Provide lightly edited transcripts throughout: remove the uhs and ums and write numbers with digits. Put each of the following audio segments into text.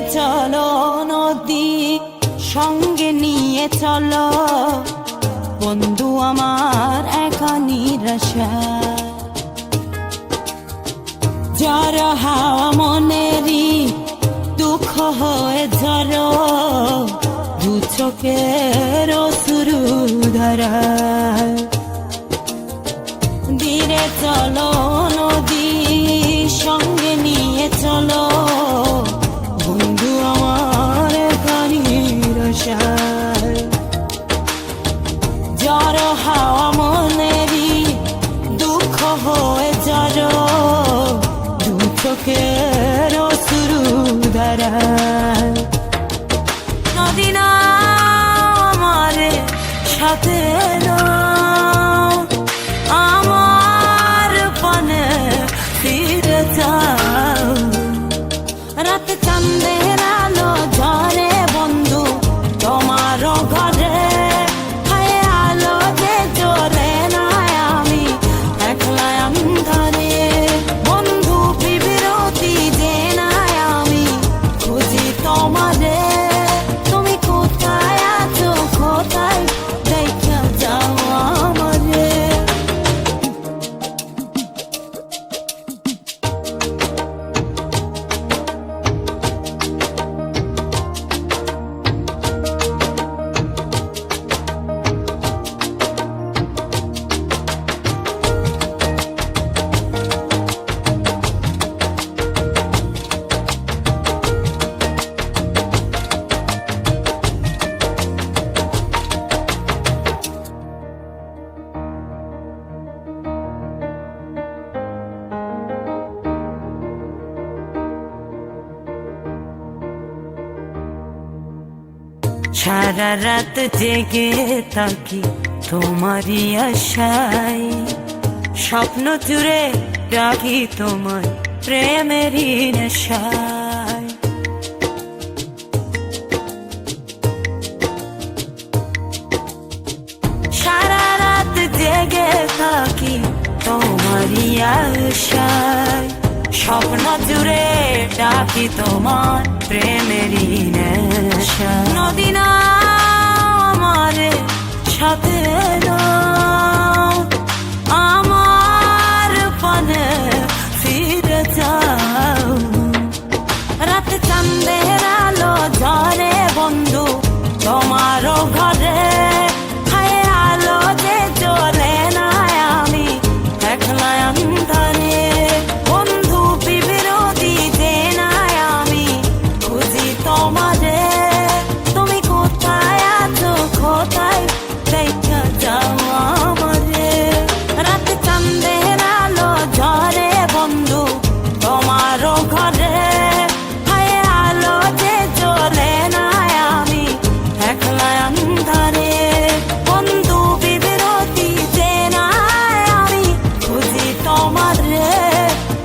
চলো নদী সঙ্গে নিয়ে চলো বন্ধু আমার একা নিরাশা ঝড় হাওয়া মনেরই দুঃখ হয়ে ঝড় দু চোখের অশ্রু ধারা ধীরে চলো নদী সঙ্গে নিয়ে চলো বন্ধু আমার একা নিরাশা ঝড় হাওয়া মনেরই দুঃখ হয়ে ঝড় দু চোখের অশ্রু ধারা নদী না আমার সাথে না আমার পানে ফিরে যাও রাত চাঁদের আলো ঝরে বন্ধু তোমার ঘরে হায় আলো যে জ্বলে না আমি একলা অন্ধকারে বন্ধু বিরতি যে না আমি খুঁজি তোমারে তুমি কোথায় আছো কোথায় দেখা যাও আমারে সারা রাত জেগে থাকি তোমারই আশায় স্বপ্ন জুড়ে রাখি তোমার প্রেমেরই নেশায় সারা রাত জেগে থাকি তোমারই আশায় স্বপ্ন জুড়ে ডাকি তোমার প্রেমেরই নেশা নদী না আমার সাথে না আমার পানে ফিরে যাও রাত চাঁদের আলো ঝরে বন্ধু তোমার ঘরে হায় আলো যে জ্বলে না আমি একলা অন্ধকারে বন্ধু বিরতি যে না আমি খুঁজি তোমারে তুমি কোথায় আছো কোথায় দেখা যাও আমারে রাত চাঁদের আলো ঝরে বন্ধু তোমার ঘরে হায় আলো যে জ্বলে না আমি একলা অন্ধকারে বন্ধু বিরতি যে না আমি খুঁজি তোমারে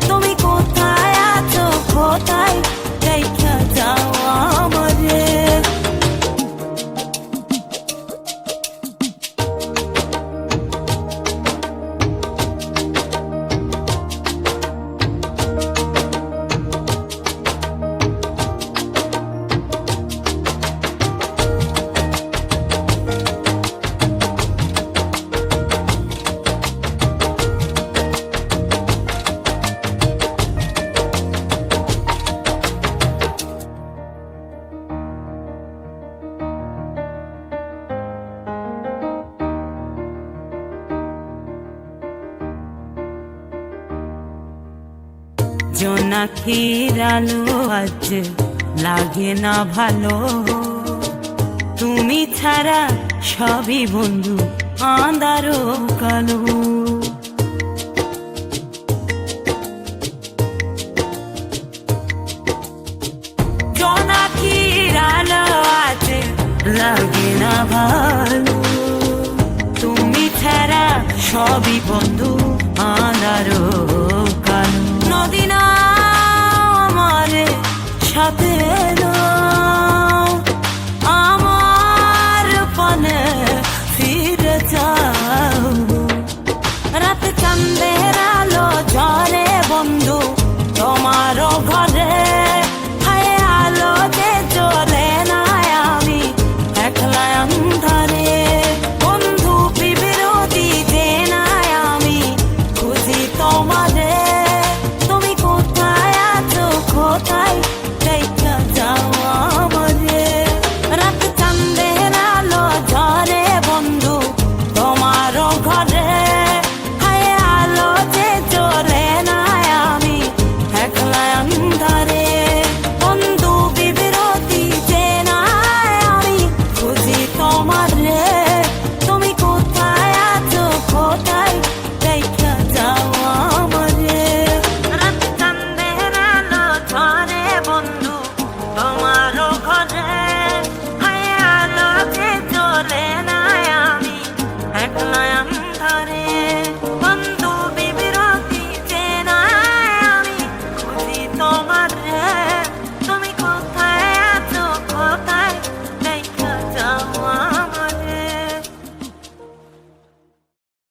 তুমি কোথায় আছো কোথায় দেখা যাও আমারে জোনাকির আলো আজ লাগে না ভালো তুমি ছাড়া সবই বন্ধু আঁধারো কালো জোনাকির আলো আজ লাগে না ভালো তুমি ছাড়া সবই বন্ধু আঁধারো কালো নদী না আমার সাথে না